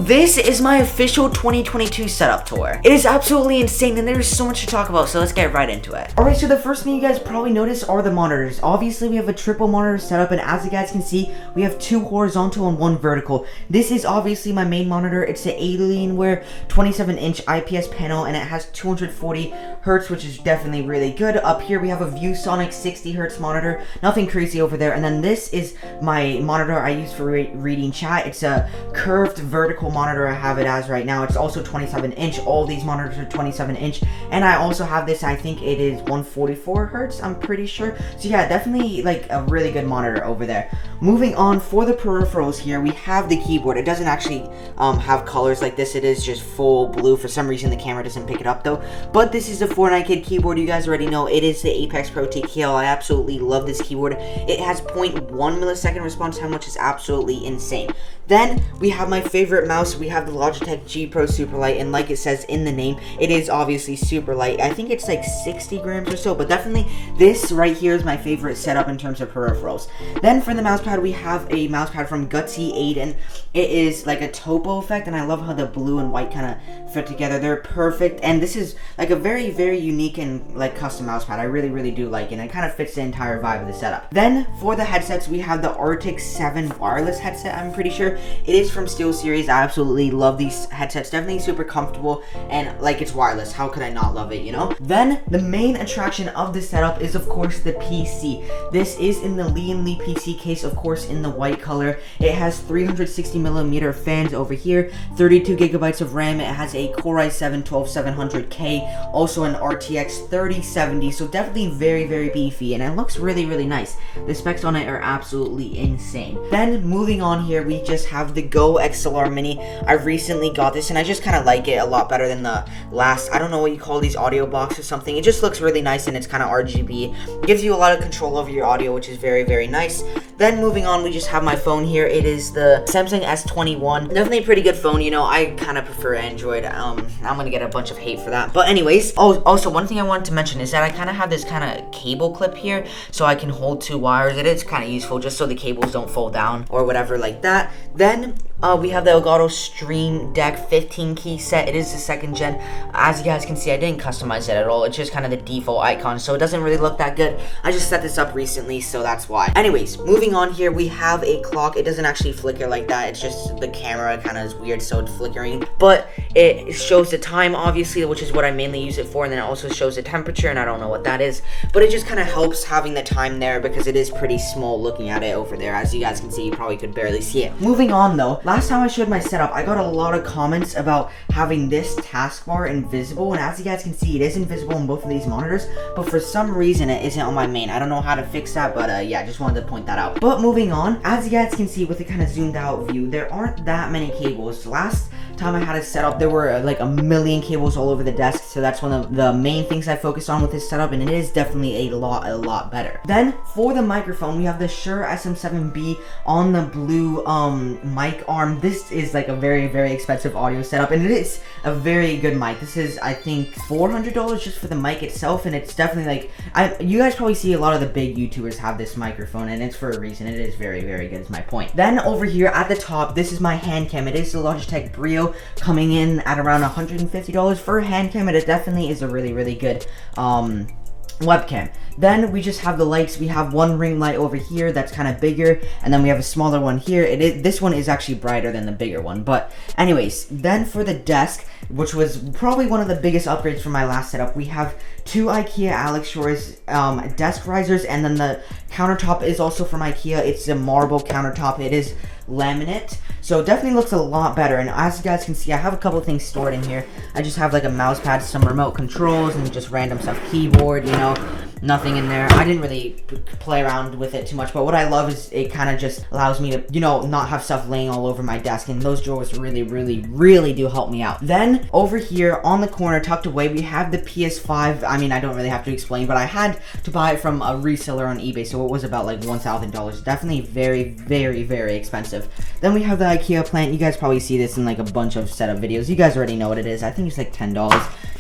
this is my official 2022 setup tour. It is absolutely insane and there's so much to talk about, so let's get right into it. Alright, so the first thing you guys probably notice are the monitors. Obviously, we have a triple monitor setup, and as you guys can see, we have 2 horizontal and 1 vertical. This is obviously my main monitor. It's the Alienware 27-inch IPS panel, and it has 240 Hz, which is definitely really good. Up here, we have a ViewSonic 60 Hz monitor. Nothing crazy over there. And then this is my monitor I use for reading chat. It's a curved vertical monitor I have it as right now. It's also 27-inch. All these monitors are 27-inch. And I also have this, I think it is 144 Hz, I'm pretty sure. So yeah, definitely like a really good monitor over there. Moving on, for the peripherals here, we have the keyboard. It doesn't actually have colors like this. It is just full blue. For some reason, the camera doesn't pick it up though. But this is the Fortnite Kid keyboard. You guys already know it is the Apex Pro TKL. I absolutely love this keyboard. It has 0.1 millisecond response time, which is absolutely insane. Then we have my favorite mouse. We have the Logitech G Pro Superlight, and like it says in the name, it is obviously super light. I think it's like 60 grams or so, but definitely this right here is my favorite setup in terms of peripherals. Then for the mousepad, we have a mousepad from Gutsy Aiden. It is like a topo effect, and I love how the blue and white kind of fit together. They're perfect, and this is like a very, very unique and like custom mousepad. I really, really do like it, and it kind of fits the entire vibe of the setup. Then for the headsets, we have the Aritech 7 wireless headset, I'm pretty sure. It is from SteelSeries. I absolutely love these headsets. Definitely super comfortable, and like it's wireless. How could I not love it, you know? Then the main attraction of the setup is of course the PC. This is in the Lian PC case, of course in the white color. It has 360mm fans over here, 32 gigabytes of RAM. It has a Core i7-12700K, also an RTX 3070, so definitely very, very beefy, and it looks really, really nice. The specs on it are absolutely insane. Then moving on here, we just have the Go XLR Mini. I recently got this, and I just kind of like it a lot better than the last, I don't know what you call these, audio box or something. It just looks really nice, and it's kind of RGB. It gives you a lot of control over your audio, which is very, very nice. Then moving on, we just have my phone here. It is the Samsung S21. Definitely a pretty good phone, you know. I kind of prefer Android. I'm gonna get a bunch of hate for that. But anyways, also one thing I wanted to mention is that I kind of have this kind of cable clip here, so I can hold 2 wires. It is kind of useful just so the cables don't fall down or whatever like that. Then we have the Elgato Stream Deck 15 key set. It is the 2nd gen. As you guys can see, I didn't customize it at all. It's just kind of the default icon, so it doesn't really look that good. I just set this up recently, so that's why. Anyways, moving on here, we have a clock. It doesn't actually flicker like that. It's just the camera kind of is weird, so it's flickering. But it shows the time, obviously, which is what I mainly use it for, and then it also shows the temperature, and I don't know what that is. But it just kind of helps having the time there because it is pretty small looking at it over there. As you guys can see, you probably could barely see it. Moving on though, last time I showed my setup, I got a lot of comments about having this taskbar invisible, and as you guys can see, it is invisible in both of these monitors, but for some reason it isn't on my main. I don't know how to fix that, but yeah, just wanted to point that out. But moving on, as you guys can see with the kind of zoomed out view, there aren't that many cables. Last time I had it set up, there were like a million cables all over the desk, so that's one of the main things I focused on with this setup, and it is definitely a lot better. Then for the microphone, we have the Shure SM7B on the blue mic arm. This is like a very, very expensive audio setup, and it is a very good mic. This is, I think, $400 just for the mic itself, and it's definitely like, you guys probably see a lot of the big YouTubers have this microphone, and it's for a reason. It is very, very good is my point. Then over here at the top, this is my hand cam. It is the Logitech Brio, coming in at around $150 for a hand cam. It definitely is a really, really good webcam. Then we just have the lights. We have one ring light over here that's kind of bigger, and then we have a smaller one here. This one is actually brighter than the bigger one. But anyways, then for the desk, which was probably one of the biggest upgrades from my last setup, we have 2 Ikea Alex Shores desk risers, and then the countertop is also from Ikea. It's a marble countertop. It is laminate, so it definitely looks a lot better. And as you guys can see, I have a couple of things stored in here. I just have like a mouse pad, some remote controls, and just random stuff, keyboard, you know, nothing in there. I didn't really play around with it too much, but what I love is it kind of just allows me to, you know, not have stuff laying all over my desk, and those drawers really do help me out. Then over here on the corner, tucked away, we have the PS5. I mean, I don't really have to explain, but I had to buy it from a reseller on eBay, so it was about like $1,000. Definitely very expensive. Then we have the Ikea plant. You guys probably see this in like a bunch of setup videos. You guys already know what it is. I think it's like $10.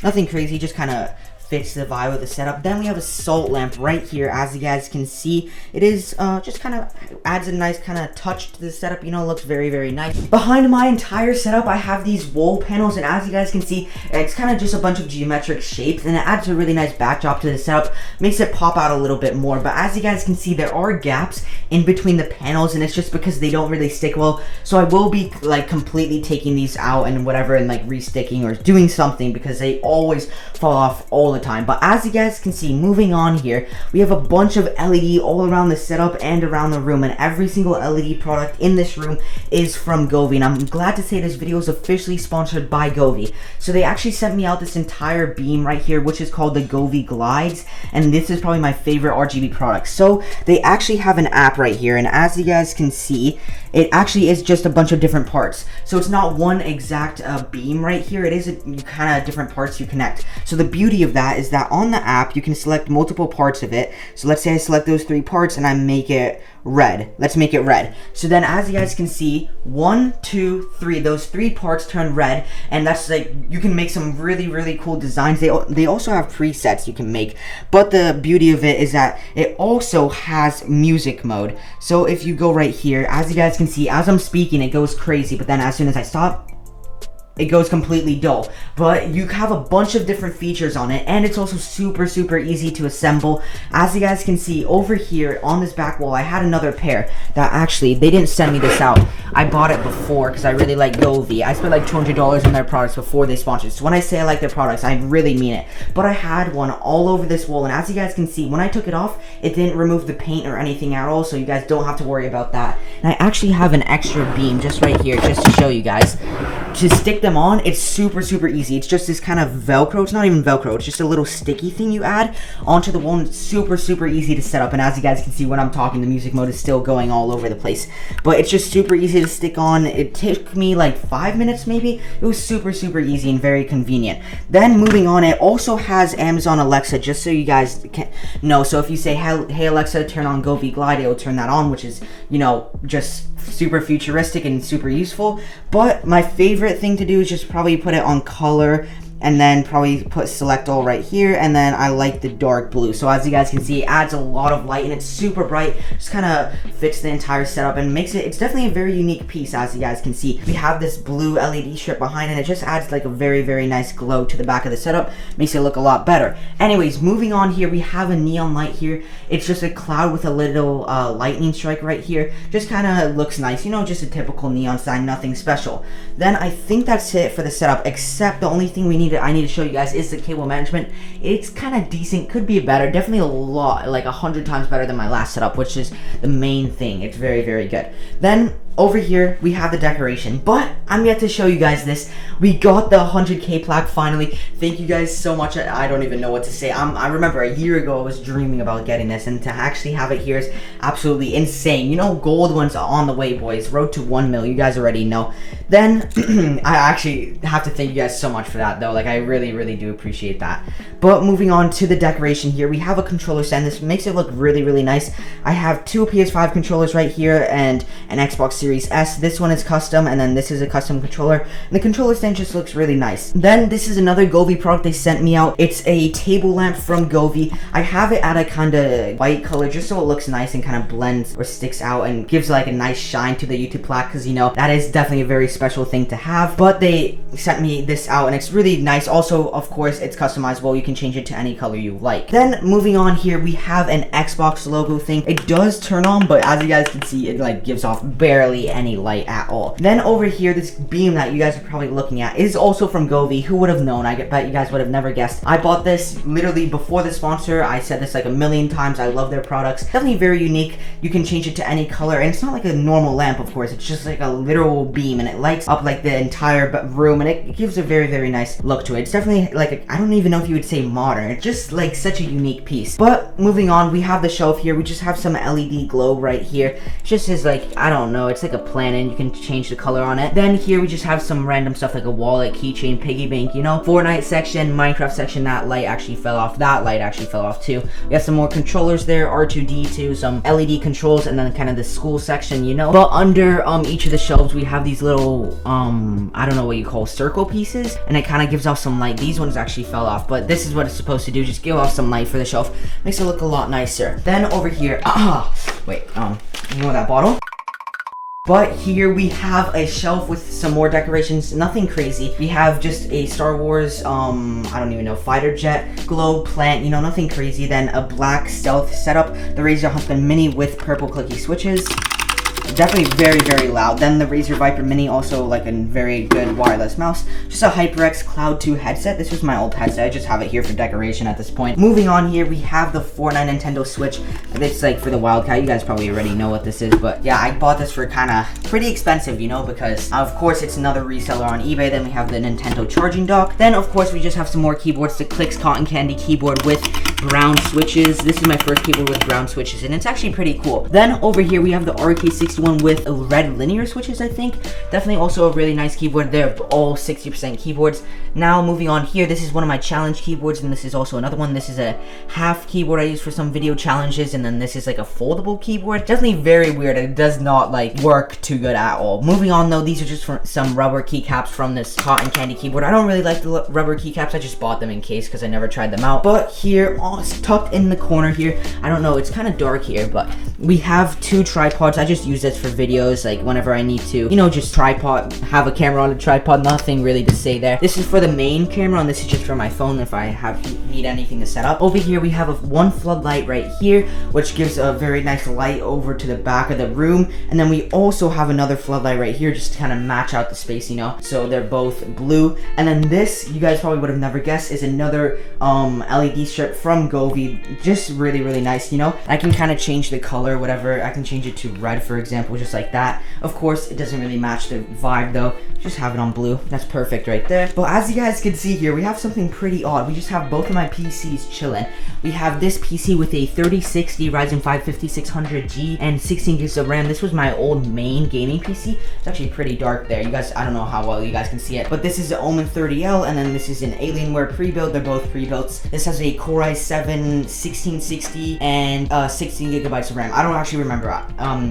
Nothing crazy, just kind of fits the vibe of the setup. Then we have a salt lamp right here. As you guys can see, it is just kind of adds a nice kind of touch to the setup. You know, it looks very, very nice. Behind my entire setup, I have these wall panels, and as you guys can see, it's kind of just a bunch of geometric shapes, and it adds a really nice backdrop to the setup, makes it pop out a little bit more. But as you guys can see, there are gaps in between the panels, and it's just because they don't really stick well. So I will be like completely taking these out and whatever, and like resticking or doing something, because they always fall off all the time. But as you guys can see, moving on here, we have a bunch of LED all around the setup and around the room, and every single LED product in this room is from Govee, and I'm glad to say this video is officially sponsored by Govee. So they actually sent me out this entire beam right here, which is called the Govee Glides, and this is probably my favorite RGB product. So they actually have an app right here, and as you guys can see, it actually is just a bunch of different parts. So it's not one exact beam right here. It is kind of different parts you connect. So the beauty of that is that on the app, you can select multiple parts of it. So let's say I select those 3 parts and I make it red. Let's make it red. So then as you guys can see, 1, 2, 3, those 3 parts turn red, and that's like, you can make some really, really cool designs. They also have presets you can make, but the beauty of it is that it also has music mode. So if you go right here, as you guys can see, as I'm speaking, it goes crazy, but then as soon as I stop, it goes completely dull. But you have a bunch of different features on it, and it's also super, super easy to assemble. As you guys can see over here on this back wall, I had another pair that actually, they didn't send me this out. I bought it before because I really like Govee. I spent like $200 on their products before they sponsored. So when I say I like their products, I really mean it. But I had one all over this wall, and as you guys can see, when I took it off, it didn't remove the paint or anything at all, so you guys don't have to worry about that. And I actually have an extra beam just right here, just to show you guys. To stick them on, it's super, super easy. It's just this kind of Velcro. It's not even Velcro. It's just a little sticky thing you add onto the wall, and it's super, super easy to set up. And as you guys can see, when I'm talking, the music mode is still going all over the place. But it's just super easy to stick on. It took me like 5 minutes maybe. It was super, super easy and very convenient. Then moving on, it also has Amazon Alexa, just so you guys can know. So if you say, hey Alexa, turn on Govee Glide, it will turn that on, which is, you know, just super futuristic and super useful. But my favorite thing to do is just probably put it on color, and then probably put select all right here, and then I like the dark blue. So as you guys can see, it adds a lot of light, and it's super bright, just kind of fits the entire setup and makes it, it's definitely a very unique piece. As you guys can see, we have this blue LED strip behind, and it just adds like a very, very nice glow to the back of the setup, makes it look a lot better. Anyways, moving on here, we have a neon light here. It's just a cloud with a little lightning strike right here, just kind of looks nice, you know, just a typical neon sign, nothing special. Then I think that's it for the setup, except the only thing I need to show you guys is the cable management. It's kind of decent, could be better, definitely a lot, like 100 times better than my last setup, which is the main thing. It's very, very good. Then over here we have the decoration, but I'm yet to show you guys this. We got the 100K plaque finally. Thank you guys so much. I don't even know what to say. I remember a year ago I was dreaming about getting this, and to actually have it here is absolutely insane. You know, gold ones are on the way, boys. Road to 1 mil, you guys already know. Then I actually have to thank you guys so much for that though. Like, I really, really do appreciate that. But moving on to the decoration here, we have a controller stand. This makes it look really, really nice. I have 2 PS5 controllers right here and an Xbox Series S. This one is custom, and then this is a custom controller. And the controller stand just looks really nice. Then this is another Govee product they sent me out. It's a table lamp from Govee. I have it at a kind of white color just so it looks nice and kind of blends or sticks out and gives like a nice shine to the YouTube plaque, because you know that is definitely a very special thing to have. But they sent me this out, and it's really nice. Also, of course, it's customizable. You can change it to any color you like. Then moving on here, we have an Xbox logo thing. It does turn on, but as you guys can see, it like gives off barely any light at all. Then over here, this beam that you guys are probably looking at is also from Govee. Who would have known? I bet you guys would have never guessed. I bought this literally before the sponsor. I said this like a million times. I love their products. Definitely very unique. You can change it to any color, and it's not like a normal lamp, of course. It's just like a literal beam, and it lights up like the entire room, and it gives a very, very nice look to it. It's definitely like I don't even know if you would say modern. It's just like such a unique piece. But moving on, we have the shelf here. We just have some LED glow right here. It just is like, I don't know. It's looks like a planet, and you can change the color on it. Then here we just have some random stuff like a wallet, keychain, piggy bank, you know. Fortnite section, Minecraft section. That light actually fell off. That light actually fell off too. We have some more controllers there, R2D2, some LED controls, and then kind of the school section, you know. But under each of the shelves we have these little I don't know what you call circle pieces, and it kind of gives off some light. These ones actually fell off, but this is what it's supposed to do, just give off some light for the shelf. Makes it look a lot nicer. Then over here, wait, you know that bottle? But here we have a shelf with some more decorations, nothing crazy. We have just a Star Wars, I don't even know, fighter jet, globe plant, you know, nothing crazy. Then a black stealth setup, the Razer Huntsman Mini with purple clicky switches. Definitely very, very loud. Then the Razer Viper Mini, also like a very good wireless mouse. Just a HyperX Cloud 2 headset. This was my old headset. I just have it here for decoration at this point. Moving on here, we have the Fortnite Nintendo Switch. It's like for the Wildcat. You guys probably already know what this is, but yeah, I bought this for kind of pretty expensive, you know, because of course it's another reseller on eBay. Then we have the Nintendo charging dock. Then of course we just have some more keyboards. The Clix Cotton Candy keyboard with brown switches. This is my first keyboard with brown switches, and it's actually pretty cool. Then over here we have the RK61 with red linear switches, I think. Definitely also a really nice keyboard. They're all 60% keyboards. Now moving on here, this is one of my challenge keyboards, and this is also another one. This is a half keyboard I use for some video challenges, and then this is like a foldable keyboard. Definitely very weird. It does not like work too good at all. Moving on though, these are just some rubber keycaps from this Cotton Candy keyboard. I don't really like the rubber keycaps. I just bought them in case because I never tried them out. But here, it's tucked in the corner here. I don't know, it's kind of dark here, but we have two tripods. I just use this for videos, like whenever I need to, you know, just tripod, have a camera on a tripod. Nothing really to say there. This is for the main camera, and this is just for my phone if I need anything to set up. Over here we have one floodlight right here, which gives a very nice light over to the back of the room, and then we also have another floodlight right here just to kind of match out the space, you know, so they're both blue. And then this, you guys probably would have never guessed, is another LED strip from Govee. Just really, really nice, you know. I can kind of change the color, whatever. I can change it to red, for example, just like that. Of course, it doesn't really match the vibe though. Just have it on blue. That's perfect right there. But as you guys can see here, we have something pretty odd. We just have both of my PCs chilling. We have this PC with a 3060 Ryzen 5 5600G and 16 gigs of RAM. This was my old main gaming PC. It's actually pretty dark there. You guys, I don't know how well you guys can see it, but this is the Omen 30L, and then this is an Alienware pre-build. They're both pre-builds. This has a Core i7 1660 and 16 gigabytes of RAM. I don't actually remember.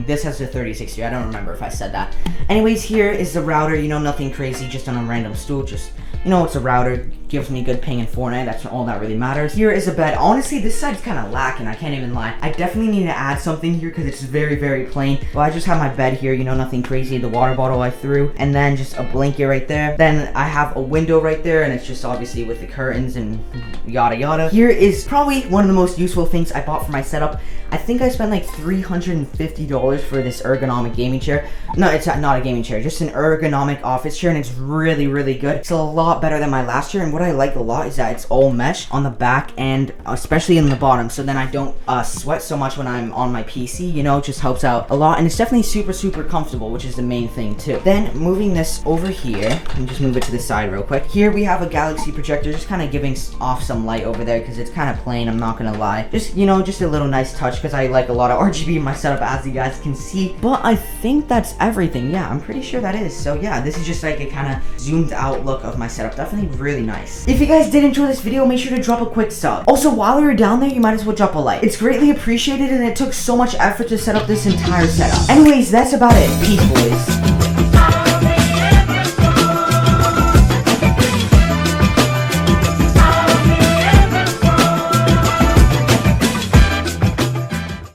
This has a 3060. I don't remember if I said that. Anyways, here is the router. You know, nothing crazy, just on a random stool. Just, you know, it's a router. Gives me good ping in Fortnite. That's all that really matters. Here is a bed. Honestly, this side's kind of lacking. I can't even lie. I definitely need to add something here because it's very, very plain. Well, I just have my bed here. You know, nothing crazy. The water bottle I threw, and then just a blanket right there. Then I have a window right there, and it's just obviously with the curtains and yada yada. Here is probably one of the most useful things I bought for my setup. I think I spent like $350 for this ergonomic gaming chair. No, it's not a gaming chair, just an ergonomic office chair, and it's really, really good. It's a lot better than my last chair, and what I like a lot is that it's all mesh on the back and especially in the bottom, so then I don't sweat so much when I'm on my PC, you know. It just helps out a lot, and it's definitely super, super comfortable, which is the main thing too. Then moving this over here, let me just move it to the side real quick. Here we have a Galaxy projector, just kind of giving off some light over there because it's kind of plain, I'm not gonna lie. Just, you know, just a little nice touch because I like a lot of RGB in my setup, as you guys can see. But I think that's everything. Yeah, I'm pretty sure that is. So yeah, this is just like a kind of zoomed out look of my setup. Definitely really nice. If you guys did enjoy this video, make sure to drop a quick sub. Also, while you're down there, you might as well drop a like. It's greatly appreciated, and it took so much effort to set up this entire setup. Anyways, that's about it. Peace, boys.